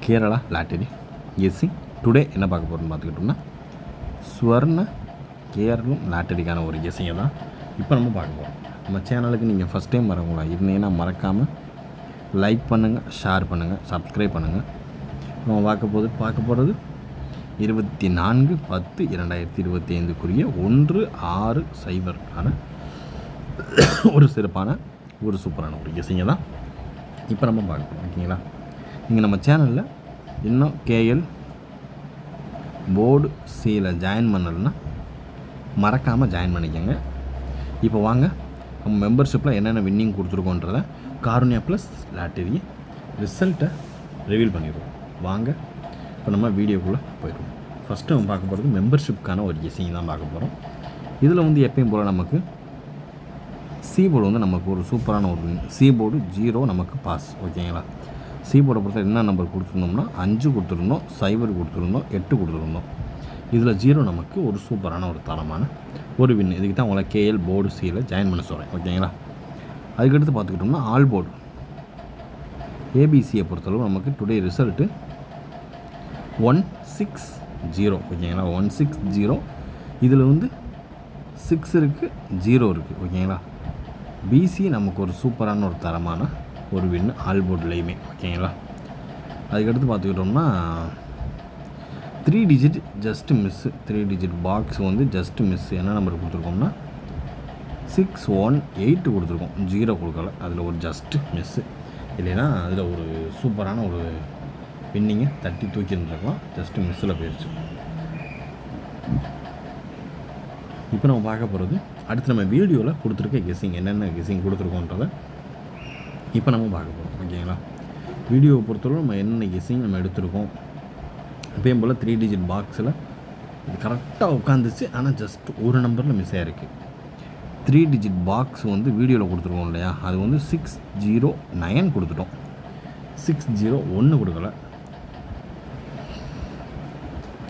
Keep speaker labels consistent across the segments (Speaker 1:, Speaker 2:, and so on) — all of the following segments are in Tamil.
Speaker 1: Kerala lottery guessing. டுடே என்ன பார்க்க போகிறோம்னு பார்த்துக்கிட்டோம்னா ஸ்வர்ண கேரளம் லாட்டரிக்கான ஒரு கெஸ்ஸிங்கை தான் இப்போ நம்ம பார்க்க போகிறோம். நம்ம சேனலுக்கு நீங்கள் ஃபஸ்ட் டைம் வரவங்களா இருந்தீங்கன்னா மறக்காமல் லைக் பண்ணுங்கள், ஷேர் பண்ணுங்கள், சப்ஸ்கிரைப் பண்ணுங்கள். நம்ம பார்க்க போகிறது 24/10/2025 16:0 ஒரு சிறப்பான ஒரு சூப்பரான ஒரு கெஸ்ஸிங்கை தான் இப்போ நம்ம பார்க்க போகிறோம். ஓகேங்களா, நீங்கள் நம்ம சேனலில் இன்னும் கேஎல் போர்டு சியில் ஜாயின் பண்ணலைன்னா மறக்காமல் ஜாயின் பண்ணிக்கோங்க. இப்போ வாங்க நம்ம மெம்பர்ஷிப்பில் என்னென்ன வின்னிங் கொடுத்துருக்கோன்றதை காருண்யா ப்ளஸ் லாட்டரி ரிசல்ட்டை ரிவீல் பண்ணிடுவோம். வாங்க இப்போ நம்ம வீடியோக்குள்ளே போயிடுவோம். ஃபஸ்ட்டு நம்ம பார்க்க போகிறது மெம்பர்ஷிப்புக்கான ஒரு கெஸ்ஸிங் தான் பார்க்க போகிறோம். இதில் எப்பயும் போல் நமக்கு சி போர்டு நமக்கு ஒரு சூப்பரான ஒரு சி போர்டு 0 நமக்கு பாஸ். ஓகேங்களா, சி போர்டை பொறுத்த என்ன நம்பர் கொடுத்துருந்தோம்னா 5 கொடுத்துருந்தோம், 0 கொடுத்துருந்தோம், 8 கொடுத்துருந்தோம். இதில் 0 நமக்கு ஒரு சூப்பரான ஒரு தரமான ஒரு வின். இதுக்கு தான் உங்களை கேஎல் போர்டு சியில் ஜாயின் பண்ண சொல்கிறேன். ஓகேங்களா, அதுக்கடுத்து பார்த்துக்கிட்டோம்னா ஆல் போர்டு ஏபிசியை பொறுத்தளவு நமக்கு டுடே ரிசல்ட்டு 160. ஓகேங்களா, 160. இதில் 6 இருக்குது, 0 இருக்குது. ஓகேங்களா, பிசி நமக்கு ஒரு சூப்பரான ஒரு தரமான ஒரு வின் ஆல் போர்ட்லேயுமே. ஓகேங்களா, அதுக்கடுத்து பார்த்துக்கிட்டோம்னா 3 digit just miss. 3 digit box just miss. என்ன நம்பர் கொடுத்துருக்கோம்னா 618 கொடுத்துருக்கோம், 0 கொடுக்கல. அதில் ஒரு ஜஸ்ட்டு மிஸ்ஸு. இல்லைன்னா அதில் ஒரு சூப்பரான ஒரு வின்னிங்கை தட்டி தூக்கியிருந்துருக்கலாம், ஜஸ்ட்டு மிஸ்ஸில் போயிடுச்சு. இப்போ நம்ம பார்க்க போகிறது அடுத்து நம்ம வீடியோவில் கொடுத்துருக்க கெஸ்ஸிங், என்னென்ன கெஸ்ஸிங் கொடுத்துருக்கோன்றதை இப்போ நம்ம பார்க்க போகிறோம். ஓகேங்களா, வீடியோவை பொறுத்தவரை நம்ம என்னென்ன கெஸ்ஸிங் நம்ம எடுத்திருக்கோம். எப்பயும் போல் 3 டிஜிட் பாக்ஸில் இது கரெக்டாக உட்காந்துச்சு, ஆனால் ஜஸ்ட் ஒரு நம்பரில் மிஸ் ஆகிருக்கு. 3 டிஜிட் பாக்ஸ் வீடியோவில் கொடுத்துருக்கோம் இல்லையா, அது 609 கொடுத்துட்டோம், 601 கொடுக்கல.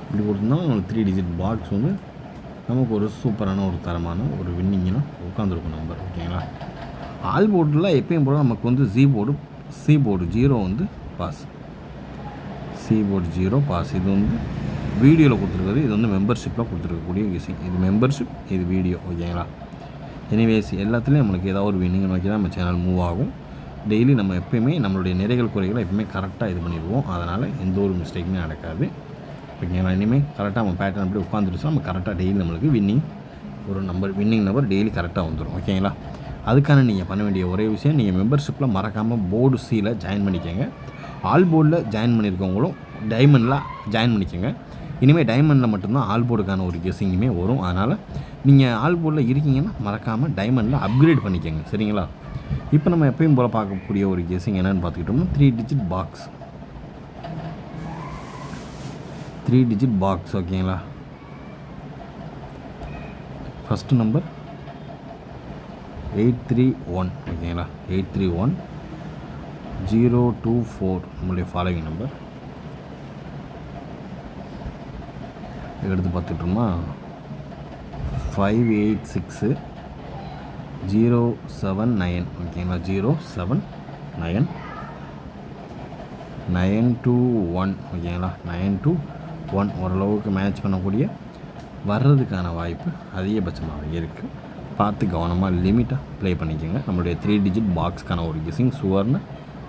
Speaker 1: இப்படி கொடுத்துருந்தோம் 3 டிஜிட் பாக்ஸ் நமக்கு ஒரு சூப்பரான ஒரு தரமான ஒரு வின்னிங்னா உட்காந்துருக்கும் நம்பர். ஓகேங்களா, ஆல் போர்டில் எப்பயும் போல் நமக்கு C board 0 pass, C board 0 pass. இது வீடியோவில் கொடுத்துருக்குறது, இது மெம்பர்ஷிப்பில் கொடுத்துருக்கக்கூடிய கெஸ்ஸிங். இது மெம்பர்ஷிப், இது வீடியோ. ஓகேங்களா, எனிவேஸ் எல்லாத்துலேயும் நம்மளுக்கு ஏதாவது ஒரு வின்னிங் நோக்கி தான் நம்ம சேனல் மூவ் ஆகும். டெய்லி நம்ம எப்போயுமே நம்மளுடைய நிறைகள் குறைகளை எப்பவுமே கரெக்டாக இது பண்ணிடுவோம். அதனால் எந்த ஒரு மிஸ்டேக்குமே நடக்காது. ஓகேங்களா, இனிமேல் கரெக்டாக நம்ம பேட்டர்ன் அப்படி உட்காந்துருச்சா நம்ம கரெக்டாக டெய்லி நம்மளுக்கு வின்னிங் நம்பர் டெய்லி கரெக்டாக வந்துடும். ஓகேங்களா, அதுக்கான நீங்கள் பண்ண வேண்டிய ஒரே விஷயம், நீங்கள் மெம்பர்ஷிப்பில் மறக்காமல் போர்டு சியில் ஜாயின் பண்ணிக்கோங்க. ஆல் போர்டில் ஜாயின் பண்ணியிருக்கவங்களும் டைமண்டில் ஜாயின் பண்ணிக்கோங்க. இனிமேல் டைமண்டில் மட்டும்தான் ஆல் போர்டுக்கான ஒரு கெஸ்ஸிங்குமே வரும். அதனால் நீங்கள் ஆல் போர்டில் இருக்கீங்கன்னா மறக்காமல் டைமண்டில் அப்கிரேட் பண்ணிக்கோங்க. சரிங்களா, இப்போ நம்ம எப்பயும் போல் பார்க்கக்கூடிய ஒரு கெஸ்ஸிங் என்னென்னு பார்த்துக்கிட்டோம்னா 3 டிஜிட் பாக்ஸ். 3 digit box. ஓகேங்களா, ஃபஸ்ட்டு நம்பர் 831. ஓகேங்களா, 831 024 நம்மளுடைய ஃபாலோவிங் நம்பர். எடுத்து பார்த்துட்டோம்னா 586 079. ஓகேங்களா, 079 921. ஓகேங்களா, 921 ஓரளவுக்கு மேட்ச் பண்ணக்கூடிய வர்றதுக்கான வாய்ப்பு அதிகபட்சமாக இருக்குது. பார்த்து கவனமாக லிமிட்டாக ப்ளே பண்ணிக்கோங்க. நம்மளுடைய 3 டிஜிட் பாக்ஸ்க்கான ஒரு கெஸ்ஸிங் சுவர்ண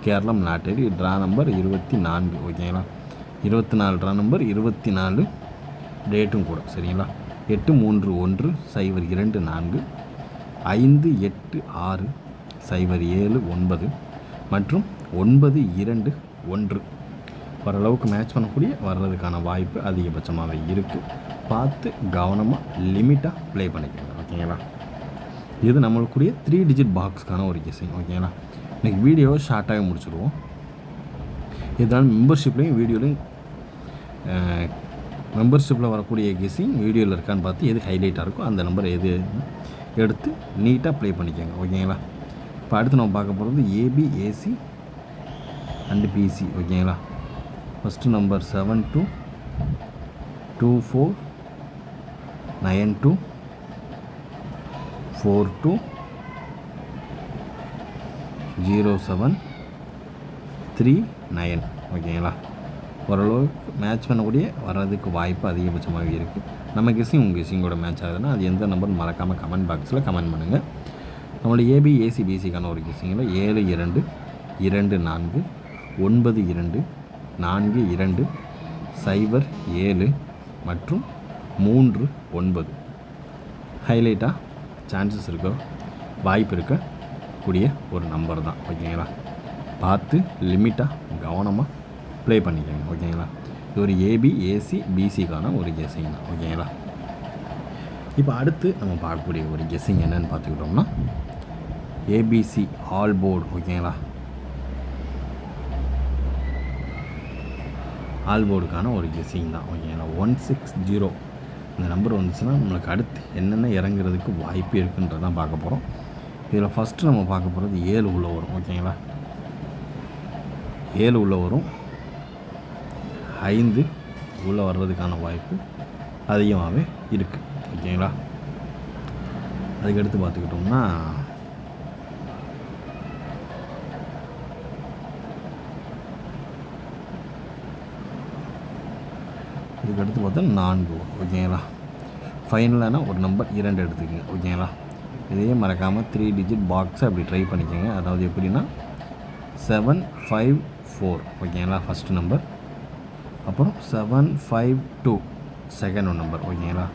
Speaker 1: கேரளம் லாட்டரி ட்ரா நம்பர் 24. ஓகேங்களா, 24 ட்ரா நம்பர் 24 டேட்டும் கூட. சரிங்களா, 8310224 58607 மற்றும் 921 ஓரளவுக்கு மேட்ச் பண்ணக்கூடிய வர்றதுக்கான வாய்ப்பு அதிகபட்சமாக இருக்குது. பார்த்து கவனமாக லிமிட்டாக ப்ளே பண்ணிக்கோங்க. ஓகேங்களா, இது நம்மளுக்குரிய 3 டிஜிட் பாக்ஸ்க்கான ஒரு கெஸ்ஸிங். ஓகேங்களா, இன்றைக்கி வீடியோவை ஷார்ட்டாகவே முடிச்சுடுவோம். இதனால் மெம்பர்ஷிப்லேயும் வீடியோலையும் மெம்பர்ஷிப்பில் வரக்கூடிய கெஸ்ஸிங் வீடியோவில் இருக்கான்னு பார்த்து எது ஹைலைட்டாக இருக்கோ அந்த நம்பர் எது எடுத்து நீட்டாக ப்ளே பண்ணிக்கோங்க. ஓகேங்களா, இப்போ அடுத்து நம்ம பார்க்க போகிறது ஏபி, ஏசி அண்டு பிசி. ஓகேங்களா, ஃபஸ்ட்டு நம்பர் 72242073 9. ஓகேங்களா, ஓரளவுக்கு மேட்ச் பண்ணக்கூடிய வர்றதுக்கு வாய்ப்பு அதிகபட்சமாக இருக்குது. நம்ம கெஸ்ஸிங் உங்கள் கெஸ்ஸிங்கோட மேட்ச் ஆகுதுன்னா அது எந்த நம்பர் மறக்காமல் கமெண்ட் பாக்ஸில் கமெண்ட் பண்ணுங்கள். நம்மளோட ஏபி ஏசி பிசிக்கான ஒரு கெஸ்ஸிங்கில் 7292924207 மற்றும் 39 ஹைலைட்டாக சான்சஸ் இருக்க வாய்ப்பு இருக்கக்கூடிய ஒரு நம்பர் தான். ஓகேங்களா, பார்த்து லிமிட்டாக கவனமாக ப்ளே பண்ணிக்கோங்க. ஓகேங்களா, இது ஒரு ஏபி ஏசி பிசிக்கான ஒரு கெஸ்ஸிங் தான். ஓகேங்களா, இப்போ அடுத்து நம்ம பார்க்கக்கூடிய ஒரு கெஸ்ஸிங் என்னென்னு பார்த்துக்கிட்டோம்னா ஏபிசி ஆல் போர்டு. ஓகேங்களா, ஆல் போர்டுக்கான ஒரு கெஸ்ஸிங் தான். ஓகேங்களா, 160 இந்த நம்பர் வந்துச்சுன்னா நம்மளுக்கு அடுத்து என்னென்ன இறங்குறதுக்கு வாய்ப்பு இருக்குன்றதான் பார்க்க போகிறோம். இதில் ஃபஸ்ட்டு நம்ம பார்க்க போகிறது 7 உள்ளே வரும். ஓகேங்களா, 7 உள்ளே வரும், 5 உள்ளே வர்றதுக்கான வாய்ப்பு அதிகமாகவே இருக்குது. ஓகேங்களா, அதுக்கடுத்து பார்த்துக்கிட்டோம்னா இதுக்கடுத்து பார்த்தா 4 வரும். ஓகேங்களா, ஃபைனலான ஒரு நம்பர் 2 எடுத்துக்கோங்க. ஓகேங்களா, இதையே மறக்காமல் 3 டிஜிட் பாக்ஸை அப்படி ட்ரை பண்ணிக்கோங்க. அதாவது எப்படின்னா 754. ஓகேங்களா, ஃபஸ்ட்டு நம்பர், அப்புறம் 752 செகண்ட் நம்பர். ஓகேங்களா,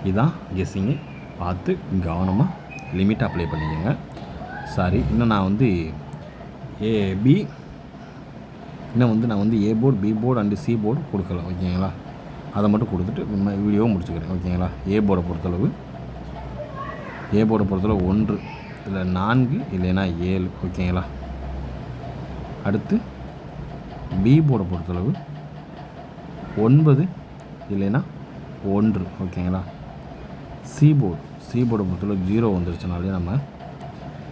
Speaker 1: இதுதான் கெஸ்ஸிங்கு. பார்த்து கவனமாக லிமிட் அப்ளை பண்ணிக்கோங்க. சாரி, இன்னும் நான் வந்து நான் வந்து A board B board and C board கொடுக்கல. ஓகேங்களா, அதை மட்டும் கொடுத்துட்டு வீடியோவை முடிச்சுக்கிறேன். ஓகேங்களா, ஏ போர்டை பொறுத்தளவு 1 இல்லை 4 இல்லைன்னா 7. ஓகேங்களா, அடுத்து பி போர்டை பொறுத்தளவு 9 இல்லைன்னா 1. ஓகேங்களா, சி போர்டை பொறுத்தளவு 0 வந்துருச்சுனாலே நம்ம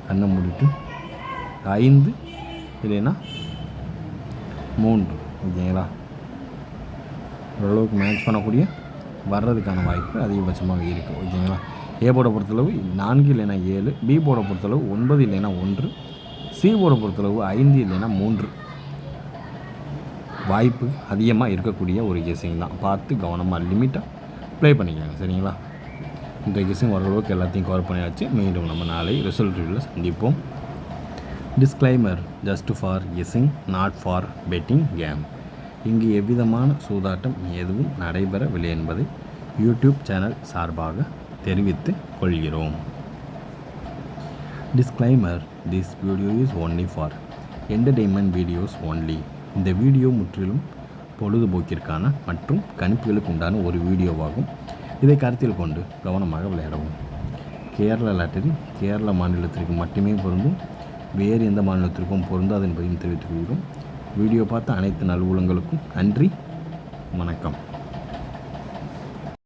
Speaker 1: கண்ணை மூடிட்டு 5 இல்லைன்னா 3. ஓகேங்களா, ஓரளவுக்கு மேட்ச் பண்ணக்கூடிய வர்றதுக்கான வாய்ப்பு அதிகபட்சமாக இருக்குது. ஓகேங்களா, ஏ போர்டை பொறுத்தளவு 4 இல்லைன்னா 7, பி போர்டை பொறுத்தளவு 9 இல்லைன்னா 1, சி போர்டை பொறுத்தளவு 5 இல்லைன்னா 3 வாய்ப்பு அதிகமாக இருக்கக்கூடிய ஒரு கெஸ்ஸிங் தான். பார்த்து கவனமாக லிமிட்டாக ப்ளே பண்ணிக்கோங்க. சரிங்களா, இந்த கெஸ்ஸிங் ஓரளவுக்கு எல்லாத்தையும் கவர் பண்ணியாச்சு. மீண்டும் நம்ம நாளை ரிசல்ட் ரிவ்யூவில் சந்திப்போம். Disclaimer: just for guessing, not for betting game. இங்கு எவ்விதமான சூதாட்டம் எதுவும் நடைபெறவில்லை என்பதை யூடியூப் சேனல் சார்பாக தெரிவித்துக் கொள்கிறோம். Disclaimer: this video is only for entertainment videos only. இந்த வீடியோ முற்றிலும் பொழுதுபோக்கிற்கான மற்றும் கணிப்புகளுக்கு உண்டான ஒரு வீடியோவாகும். இதை கருத்தில் கொண்டு கவனமாக விளையாடவும். கேரளா லாட்டரி கேரள மாநிலத்திற்கு மட்டுமே பொருந்தும், வேறு எந்த மாநிலத்திற்கும் பொருந்தாது என்பதையும் தெரிவித்துக் கொள்கிறோம். வீடியோ பார்த்த அனைத்து நல்வுள்ளங்களுக்கும் நன்றி, வணக்கம்.